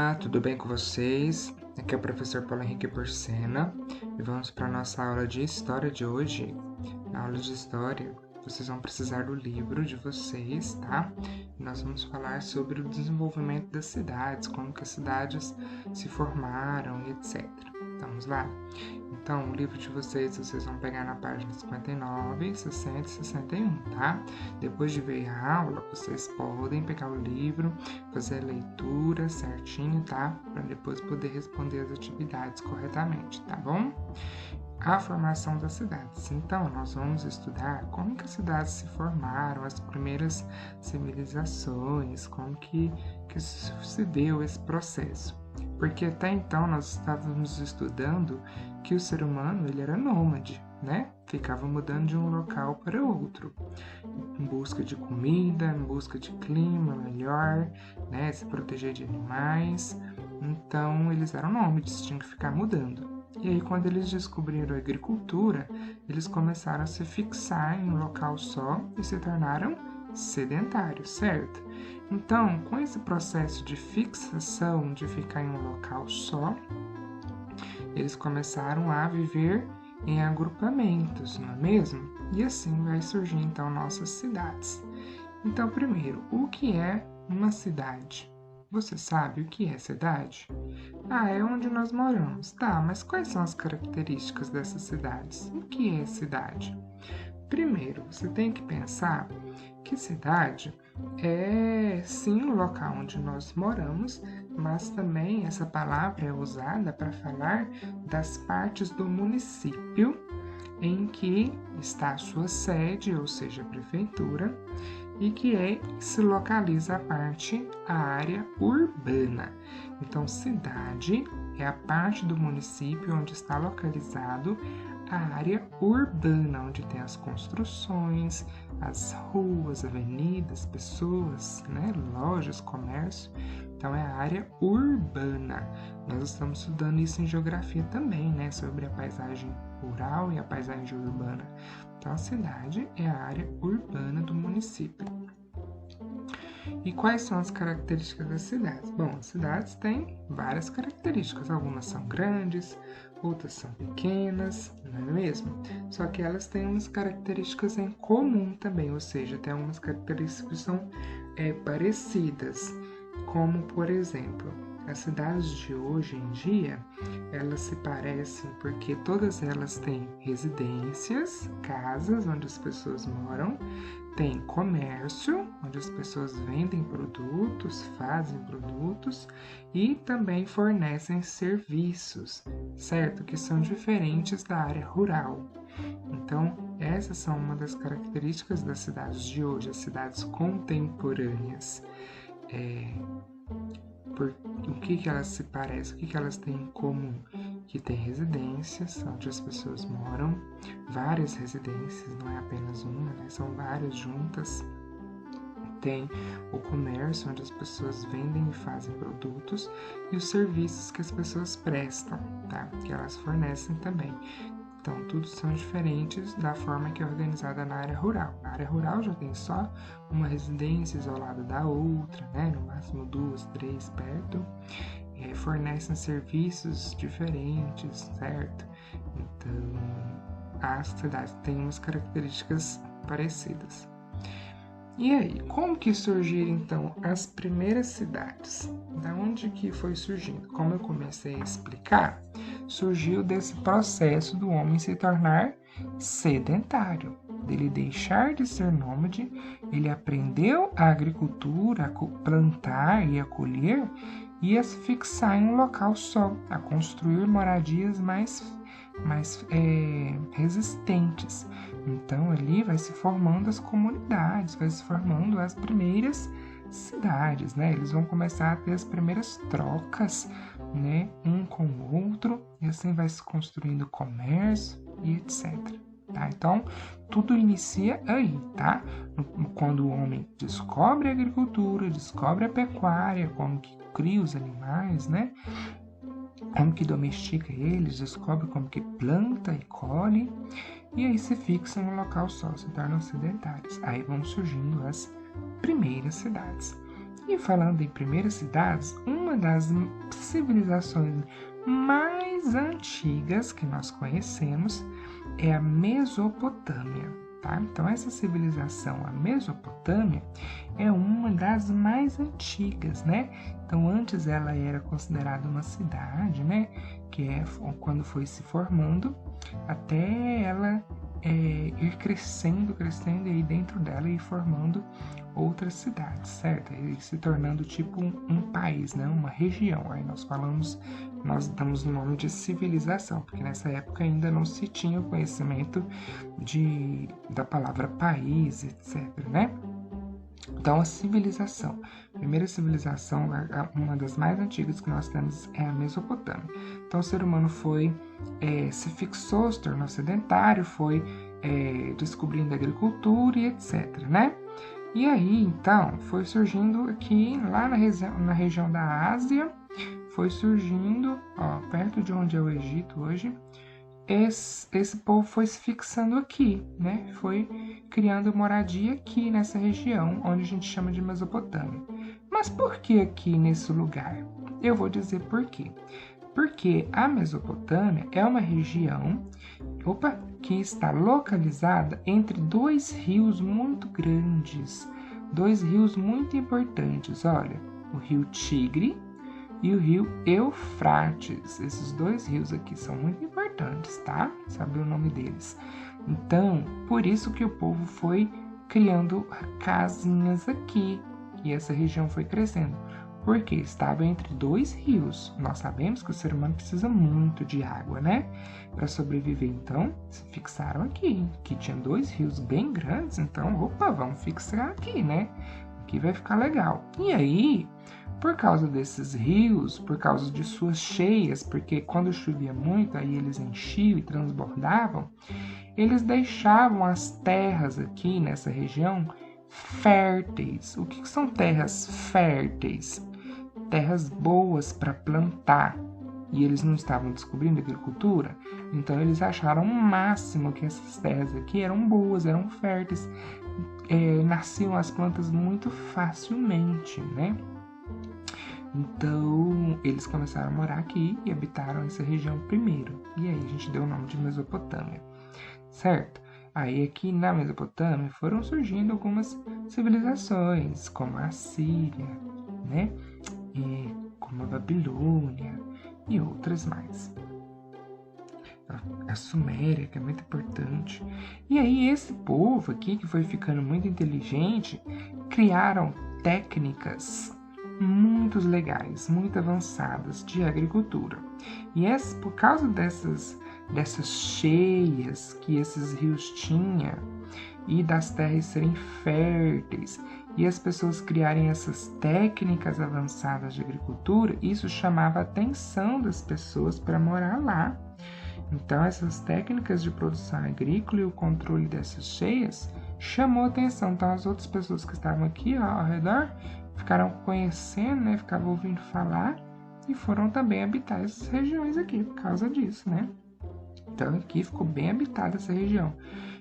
Olá, tudo bem com vocês? Aqui é o professor Paulo Henrique Porcena e vamos para a nossa aula de história de hoje. Na aula de história, vocês vão precisar do livro de vocês, tá? E nós vamos falar sobre o desenvolvimento das cidades, como que as cidades se formaram e etc. Vamos lá? Então, o livro de vocês vão pegar na página 59, 60 e 61, tá? Depois de ver a aula, vocês podem pegar o livro, fazer a leitura certinho, tá? Para depois poder responder as atividades corretamente, tá bom? A formação das cidades. Então, nós vamos estudar como que as cidades se formaram, as primeiras civilizações, como que se deu esse processo. Porque até então nós estávamos estudando que o ser humano ele era nômade, né? Ficava mudando de um local para outro, em busca de comida, em busca de clima melhor, né? Se proteger de animais. Então eles eram nômades, tinham que ficar mudando. E aí quando eles descobriram a agricultura, eles começaram a se fixar em um local só e se tornaram sedentários, certo? Então, com esse processo de fixação, de ficar em um local só, eles começaram a viver em agrupamentos, não é mesmo? E assim vai surgir então nossas cidades. Então, primeiro, o que é uma cidade? Você sabe o que é cidade? É onde nós moramos. Tá, mas quais são as características dessas cidades? O que é cidade? Primeiro, você tem que pensar que cidade é sim o local onde nós moramos, mas também essa palavra é usada para falar das partes do município em que está a sua sede, ou seja, a prefeitura, e que se localiza a área urbana. Então, cidade é a parte do município onde está localizado a área urbana, onde tem as construções, as ruas, avenidas, pessoas, né, lojas, comércio. Então, é a área urbana. Nós estamos estudando isso em geografia também, né, sobre a paisagem rural e a paisagem urbana. Então, a cidade é a área urbana do município. E quais são as características das cidades? Bom, as cidades têm várias características. Algumas são grandes, outras são pequenas, não é mesmo? Só que elas têm umas características em comum também, ou seja, tem algumas características que são parecidas, como, por exemplo, as cidades de hoje em dia, elas se parecem porque todas elas têm residências, casas onde as pessoas moram, tem comércio, onde as pessoas vendem produtos, fazem produtos e também fornecem serviços, certo? Que são diferentes da área rural. Então, essas são uma das características das cidades de hoje, as cidades contemporâneas. O que elas se parecem, o que elas têm em comum? Que tem residências onde as pessoas moram, várias residências, não é apenas uma, né? São várias juntas. Tem o comércio, onde as pessoas vendem e fazem produtos, e os serviços que as pessoas prestam, tá? Que elas fornecem também. Então, tudo são diferentes da forma que é organizada na área rural. Na área rural já tem só uma residência isolada da outra, né? No máximo 2, 3 perto. Fornecem serviços diferentes, certo? Então, as cidades têm umas características parecidas. E aí, como que surgiram então as primeiras cidades? Da onde que foi surgindo? Como eu comecei a explicar, surgiu desse processo do homem se tornar sedentário, dele deixar de ser nômade, ele aprendeu a agricultura, a plantar e a colher e a se fixar em um local só, a construir moradias mais resistentes. Então ali vai se formando as comunidades, vai se formando as primeiras cidades, né? Eles vão começar a ter as primeiras trocas, né? Um com o outro, e assim vai se construindo comércio e etc. Tá? Então, tudo inicia aí, tá? Quando o homem descobre a agricultura, descobre a pecuária, como que cria os animais, né? Como que domestica eles, descobre como que planta e colhe, e aí se fixa no local só, se tornam sedentários. Aí vão surgindo as primeiras cidades. E falando em primeiras cidades, uma das civilizações mais antigas que nós conhecemos é a Mesopotâmia, tá? Então essa civilização, a Mesopotâmia, é uma das mais antigas, né? Então antes ela era considerada uma cidade, né? Que é quando foi se formando, até ela ir crescendo e aí dentro dela ir formando outras cidades, certo? E se tornando tipo um país, né? Uma região. Aí nós damos o nome de civilização, porque nessa época ainda não se tinha o conhecimento da palavra país, etc, né? Então, a civilização. A primeira civilização, uma das mais antigas que nós temos, é a Mesopotâmia. Então, o ser humano se fixou, se tornou sedentário, foi descobrindo a agricultura e etc, né? E aí, então, foi surgindo aqui, lá na região da Ásia, foi surgindo, ó, perto de onde é o Egito hoje, esse povo foi se fixando aqui, né? Foi criando moradia aqui nessa região, onde a gente chama de Mesopotâmia. Mas por que aqui nesse lugar? Eu vou dizer por quê. Porque a Mesopotâmia é uma região, que está localizada entre dois rios muito grandes, dois rios muito importantes. Olha, o rio Tigre e o rio Eufrates. Esses dois rios aqui são muito importantes, tá? Sabe o nome deles. Então, por isso que o povo foi criando casinhas aqui e essa região foi crescendo. Porque estava entre dois rios. Nós sabemos que o ser humano precisa muito de água, né? Para sobreviver. Então, se fixaram aqui, que tinha dois rios bem grandes. Então, vamos fixar aqui, né? Aqui vai ficar legal. E aí, por causa desses rios, por causa de suas cheias, porque quando chovia muito, aí eles enchiam e transbordavam, eles deixavam as terras aqui nessa região férteis. O que são terras férteis? Terras boas para plantar. E eles não estavam descobrindo agricultura, então eles acharam o máximo que essas terras aqui eram boas, eram férteis, nasciam as plantas muito facilmente, né? Então, eles começaram a morar aqui e habitaram essa região primeiro. E aí a gente deu o nome de Mesopotâmia, certo? Aí aqui na Mesopotâmia foram surgindo algumas civilizações, como a Síria, né? E como a Babilônia e outras mais. A Suméria, que é muito importante. E aí esse povo aqui, que foi ficando muito inteligente, criaram técnicas muito legais, muito avançadas de agricultura. E por causa dessas cheias que esses rios tinham e das terras serem férteis e as pessoas criarem essas técnicas avançadas de agricultura, isso chamava a atenção das pessoas para morar lá. Então, essas técnicas de produção agrícola e o controle dessas cheias chamou a atenção. Então, as outras pessoas que estavam aqui ao redor ficaram conhecendo, né? Ficavam ouvindo falar e foram também habitar essas regiões aqui por causa disso, né? Então, aqui ficou bem habitada essa região.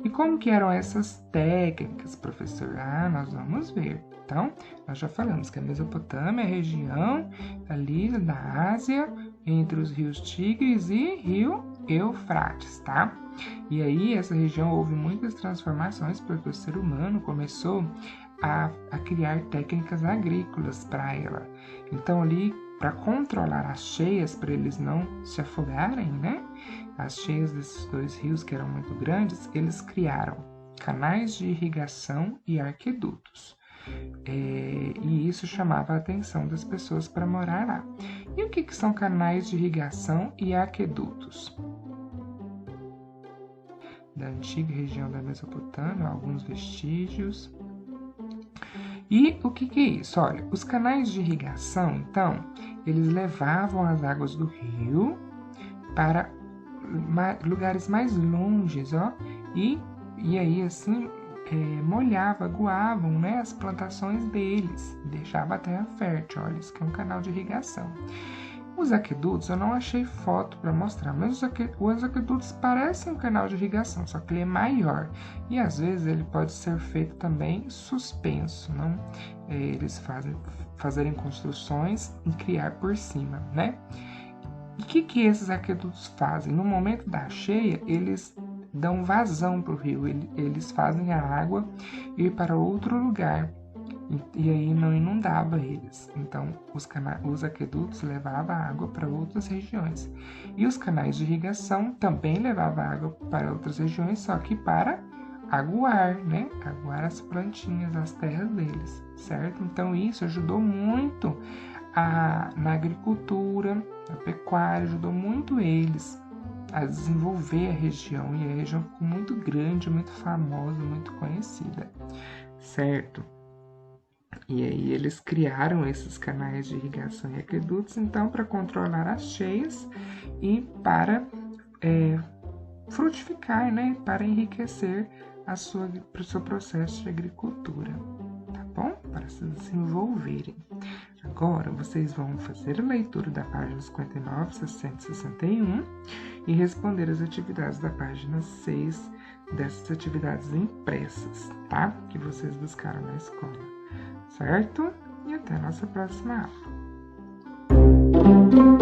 E como que eram essas técnicas, professor? Nós vamos ver. Então, nós já falamos que a Mesopotâmia é a região ali da Ásia, entre os rios Tigres e rio Eufrates, tá? E aí, essa região houve muitas transformações, porque o ser humano começou a criar técnicas agrícolas para ela. Então, ali, para controlar as cheias, para eles não se afogarem, né? As cheias desses dois rios, que eram muito grandes, eles criaram canais de irrigação e aquedutos. E isso chamava a atenção das pessoas para morar lá. E o que são canais de irrigação e aquedutos? Da antiga região da Mesopotâmia, alguns vestígios. E o que é isso? Olha, os canais de irrigação, então, eles levavam as águas do rio para lugares mais longes, ó, e aí assim aguavam, né, as plantações deles, deixava a terra fértil. Olha, isso que é um canal de irrigação. Os aquedutos, eu não achei foto para mostrar, mas os aquedutos parecem um canal de irrigação, só que ele é maior. E às vezes ele pode ser feito também suspenso, não? Eles fazerem construções e criar por cima, né? E o que esses aquedutos fazem? No momento da cheia, eles dão vazão para o rio, eles fazem a água ir para outro lugar. E aí não inundava eles. Então, os aquedutos levavam água para outras regiões. E os canais de irrigação também levavam água para outras regiões, só que para aguar, né? Aguar as plantinhas, as terras deles, certo? Então, isso ajudou muito na agricultura, na pecuária, ajudou muito eles a desenvolver a região. E a região ficou muito grande, muito famosa, muito conhecida, certo? E aí eles criaram esses canais de irrigação e aquedutos, então, para controlar as cheias e para frutificar, né? Para enriquecer o seu processo de agricultura, tá bom? Para se desenvolverem. Agora, vocês vão fazer a leitura da página 59, 60 e 61 e responder as atividades da página 6 dessas atividades impressas, tá? Que vocês buscaram na escola. Certo? E até a nossa próxima aula.